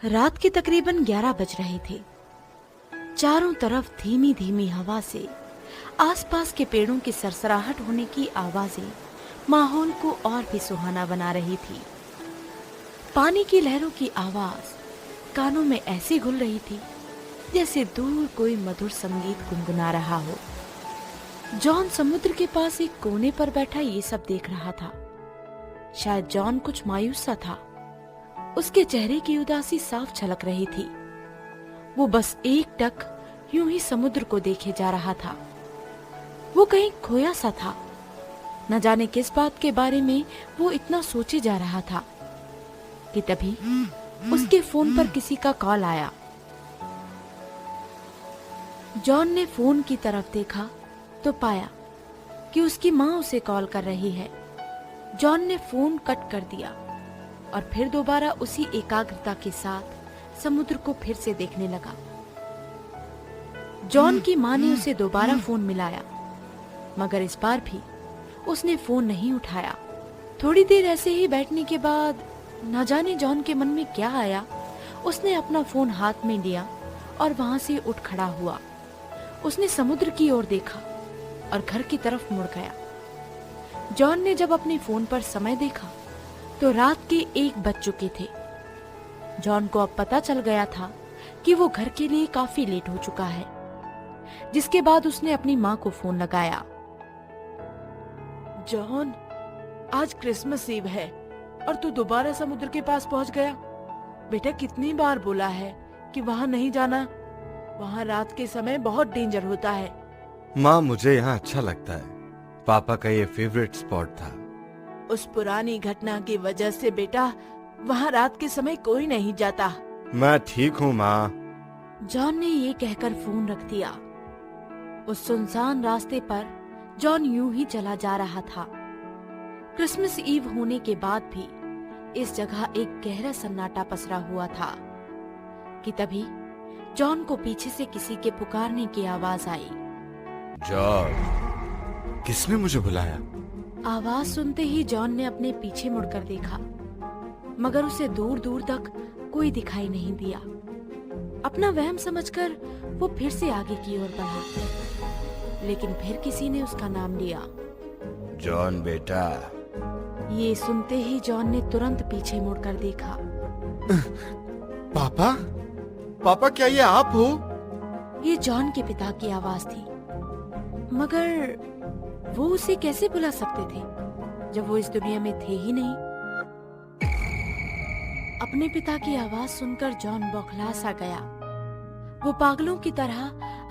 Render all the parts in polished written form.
रात के तकरीबन 11 बज रहे थे। चारों तरफ धीमी धीमी हवा से आसपास के पेड़ों की सरसराहट होने की आवाजें माहौल को और भी सुहाना बना रही थी। पानी की लहरों की आवाज कानों में ऐसी घुल रही थी जैसे दूर कोई मधुर संगीत गुनगुना रहा हो। जॉन समुद्र के पास एक कोने पर बैठा ये सब देख रहा था। शायद जॉन कुछ मायूस सा था। उसके चेहरे की उदासी साफ झलक रही थी। वो बस एक टक यूं ही समुद्र को देखे जा रहा था। वो कहीं खोया सा था। न जाने किस बात के बारे में वो इतना सोचे जा रहा था कि तभी उसके फोन पर किसी का कॉल आया। जॉन ने फोन की तरफ देखा तो पाया कि उसकी माँ उसे कॉल कर रही है। जॉन ने फोन कट कर दिया और फिर दोबारा उसी एकाग्रता के साथ समुद्र को फिर से देखने लगा। जॉन की माँ ने उसे दोबारा फोन मिलाया, मगर इस बार भी उसने फोन नहीं उठाया। थोड़ी देर ऐसे ही बैठने के बाद न जाने जॉन के मन में क्या आया, उसने अपना फोन हाथ में लिया और वहां से उठ खड़ा हुआ। उसने समुद्र की ओर देखा और घर की तरफ मुड़ गया। जॉन ने जब अपने फोन पर समय देखा तो रात के 1 बज चुके थे। जॉन को अब पता चल गया था कि वो घर के लिए काफी लेट हो चुका है, जिसके बाद उसने अपनी माँ को फोन लगाया। जॉन, आज क्रिसमस ईव है और तू दोबारा समुद्र के पास पहुंच गया। बेटा, कितनी बार बोला है कि वहां नहीं जाना। वहां रात के समय बहुत डेंजर होता है। माँ, मुझे यहाँ अच्छा लगता है। पापा का ये फेवरेट स्पॉट था। उस पुरानी घटना की वजह से बेटा, वहां रात के समय कोई नहीं जाता। मैं ठीक हूँ माँ। जॉन ने ये कहकर फोन रख दिया। उस सुनसान रास्ते पर जॉन यूं ही चला जा रहा था। क्रिसमस ईव होने के बाद भी इस जगह एक गहरा सन्नाटा पसरा हुआ था कि तभी जॉन को पीछे से किसी के पुकारने की आवाज आई। जॉन, किसने मुझे बुलाया? आवाज सुनते ही जॉन ने अपने पीछे मुड़कर देखा, मगर उसे दूर दूर तक कोई दिखाई नहीं दिया। अपना वहम समझकर वो फिर से आगे की ओर बढ़ा, लेकिन फिर किसी ने उसका नाम लिया। जॉन बेटा। ये सुनते ही जॉन ने तुरंत पीछे मुड़कर देखा। पापा? पापा, क्या ये आप हो? ये जॉन के पिता की आवाज थी, मगर वो उसे कैसे बुला सकते थे जब वो इस दुनिया में थे ही नहीं। अपने पिता की आवाज सुनकर जॉन बौखला सा गया। वो पागलों की तरह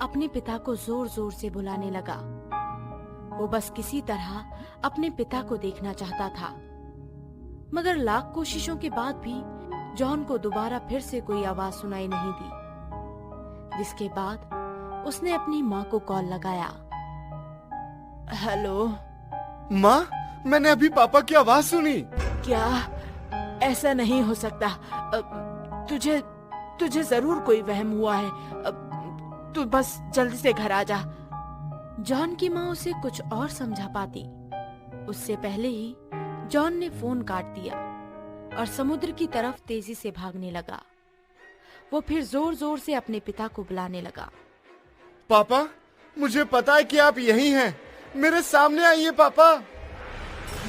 अपने पिता को जोर जोर से बुलाने लगा। वो बस किसी तरह अपने पिता को देखना चाहता था, मगर लाख कोशिशों के बाद भी जॉन को दोबारा फिर से कोई आवाज सुनाई नहीं दी। जिसके बाद उसने अपनी माँ को कॉल लगाया। हेलो माँ, मैंने अभी पापा की आवाज सुनी। क्या? ऐसा नहीं हो सकता। तुझे तुझे जरूर कोई वहम हुआ है। तू बस जल्दी से घर आ जा। जॉन की माँ उसे कुछ और समझा पाती, उससे पहले ही जॉन ने फोन काट दिया और समुद्र की तरफ तेजी से भागने लगा। वो फिर जोर जोर से अपने पिता को बुलाने लगा। पापा, मुझे पता है कि आप यहीं हैं। मेरे सामने आइए पापा।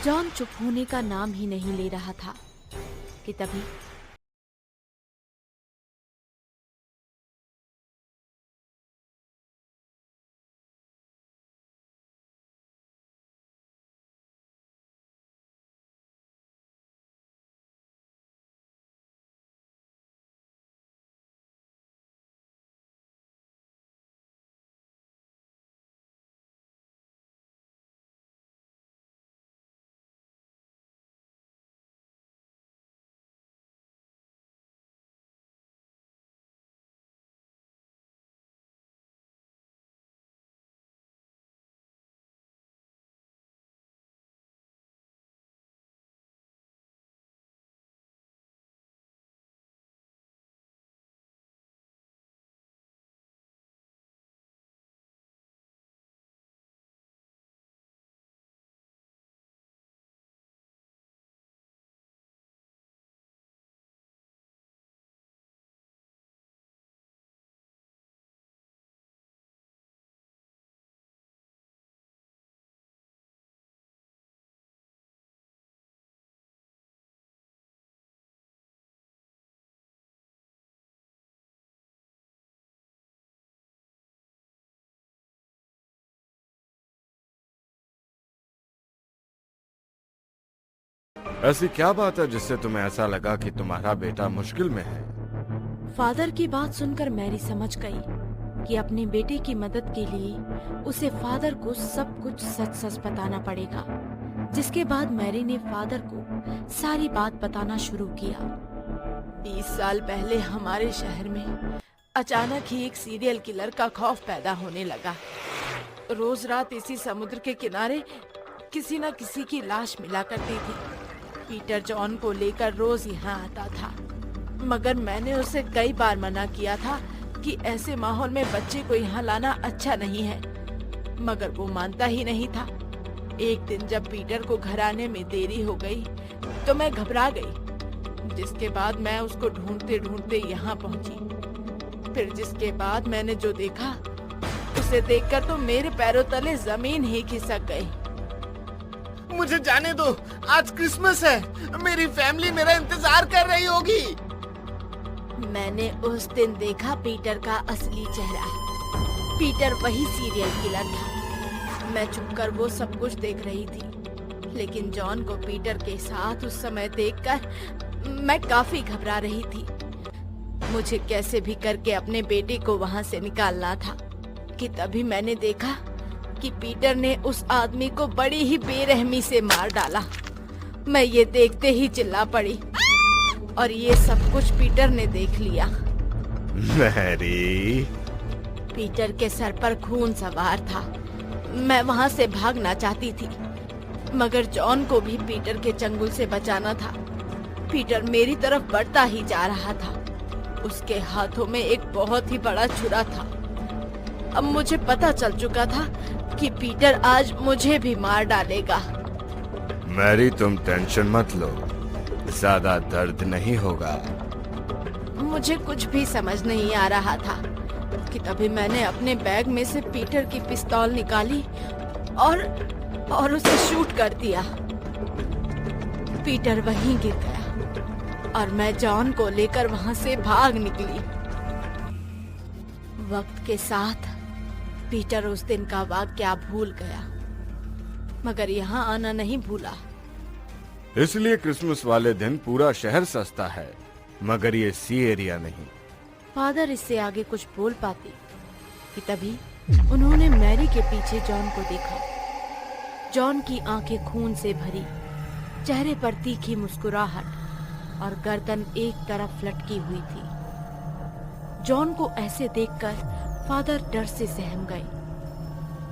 जॉन चुप होने का नाम ही नहीं ले रहा था कि तभी ऐसी क्या बात है जिससे तुम्हें ऐसा लगा कि तुम्हारा बेटा मुश्किल में है? फादर की बात सुनकर मैरी समझ गई कि अपने बेटे की मदद के लिए उसे फादर को सब कुछ सच सच बताना पड़ेगा। जिसके बाद मैरी ने फादर को सारी बात बताना शुरू किया। 20 साल पहले हमारे शहर में अचानक ही एक सीरियल किलर का खौफ पैदा होने लगा। रोज रात इसी समुद्र के किनारे किसी न किसी की लाश मिला करती थी। पीटर जॉन को लेकर रोज यहाँ आता था, मगर मैंने उसे कई बार मना किया था कि ऐसे माहौल में बच्चे को यहाँ लाना अच्छा नहीं है, मगर वो मानता ही नहीं था। एक दिन जब पीटर को घर आने में देरी हो गई तो मैं घबरा गई, जिसके बाद मैं उसको ढूंढते ढूंढते यहाँ पहुँची। फिर जिसके बाद मैंने जो देखा उसे देखकर तो मेरे पैरों तले जमीन ही खिसक गई। मुझे जाने दो, आज क्रिसमस है, मेरी फैमिली मेरा इंतजार कर रही होगी। मैंने उस दिन देखा पीटर का असली चेहरा। पीटर वही सीरियल किलर था। मैं चुपकर वो सब कुछ देख रही थी, लेकिन जॉन को पीटर के साथ उस समय देखकर मैं काफी घबरा रही थी। मुझे कैसे भी करके अपने बेटे को वहाँ से निकालना था कि तभी मैंने देखा कि पीटर ने उस आदमी को बड़ी ही बेरहमी से मार डाला। मैं ये देखते ही चिल्ला पड़ी और ये सब कुछ पीटर ने देख लिया। मैरी, पीटर के सर पर खून सवार था। मैं वहाँ से भागना चाहती थी, मगर जॉन को भी पीटर के चंगुल से बचाना था। पीटर मेरी तरफ बढ़ता ही जा रहा था। उसके हाथों में एक बहुत ही बड़ा छुरा था। अब मुझे पता चल चुका था कि पीटर आज मुझे भी मार डालेगा। मैरी, तुम टेंशन मत लो, ज्यादा दर्द नहीं होगा। मुझे कुछ भी समझ नहीं आ रहा था कि तभी मैंने अपने बैग में से पीटर की पिस्तौल निकाली और उसे शूट कर दिया। पीटर वहीं गिर गया और मैं जॉन को लेकर वहां से भाग निकली। वक्त के साथ पीटर उस दिन का वाकया भूल गया, मगर यहाँ आना नहीं भूला। इसलिए क्रिसमस वाले दिन पूरा शहर सस्ता है, मगर ये सी एरिया नहीं। फादर इससे आगे कुछ बोल पाते कि तभी उन्होंने मैरी के पीछे जॉन को देखा। जॉन की आंखें खून से भरी, चेहरे पर तीखी मुस्कुराहट और गर्दन एक तरफ लटकी हुई थी। जॉन को ऐसे देखकर फादर डर से सहम गए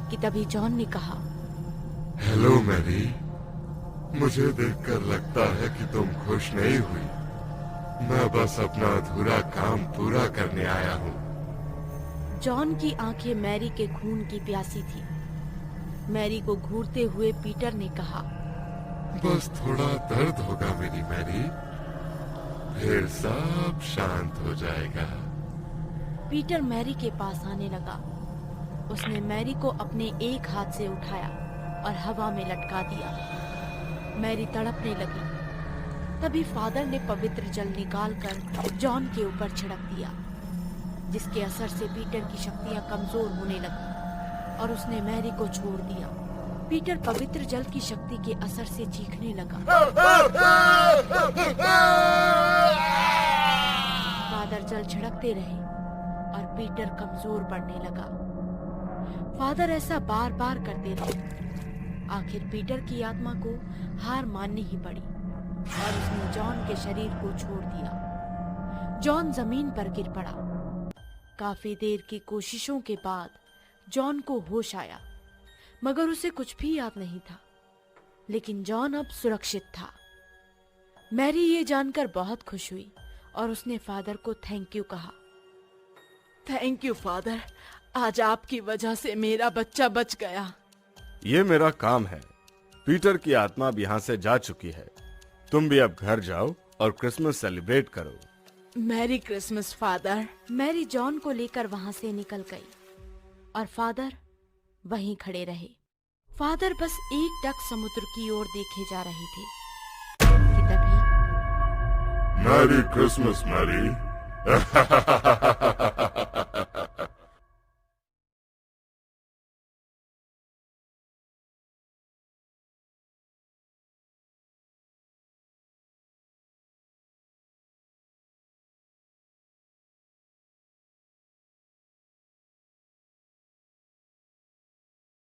कि तभी जॉन ने कहा, हेलो मैरी, मुझे देखकर लगता है कि तुम खुश नहीं हुई। मैं बस अपना अधूरा काम पूरा करने आया हूँ। जॉन की आंखें मैरी के खून की प्यासी थी। मैरी को घूरते हुए पीटर ने कहा, बस थोड़ा दर्द होगा मेरी मैरी, फिर सब शांत हो जाएगा। पीटर मैरी के पास आने लगा। उसने मैरी को अपने एक हाथ से उठाया और हवा में लटका दिया। मैरी तड़पने लगी। तभी फादर ने पवित्र जल निकालकर जॉन के ऊपर छिड़क दिया, जिसके असर से पीटर की शक्तियां कमजोर होने लगी और उसने मैरी को छोड़ दिया। पीटर पवित्र जल की शक्ति के असर से चीखने लगा। फादर जल छिड़कते रहे और पीटर कमजोर पड़ने लगा। फादर ऐसा बार बार करते रहे। आखिर पीटर की आत्मा को हार माननी ही पड़ी और उसने जॉन के शरीर को छोड़ दिया। जॉन जमीन पर गिर पड़ा। काफी देर की कोशिशों के बाद जॉन को होश आया, मगर उसे कुछ भी याद नहीं था। लेकिन जॉन अब सुरक्षित था। मैरी ये जानकर बहुत खुश हुई और उसने फादर को थैंक यू कहा। थैंक यू फादर, आज आपकी वजह से मेरा बच्चा बच गया। ये मेरा काम है। पीटर की आत्मा अब यहाँ से जा चुकी है। तुम भी अब घर जाओ और क्रिसमस सेलिब्रेट करो। Merry Christmas father. Mary John को लेकर वहां से निकल गई और फादर वहीं खड़े रहे। फादर बस एकटक समुद्र की ओर देखे जा रहे थे कि तभी मैरी क्रिसमस मैरी।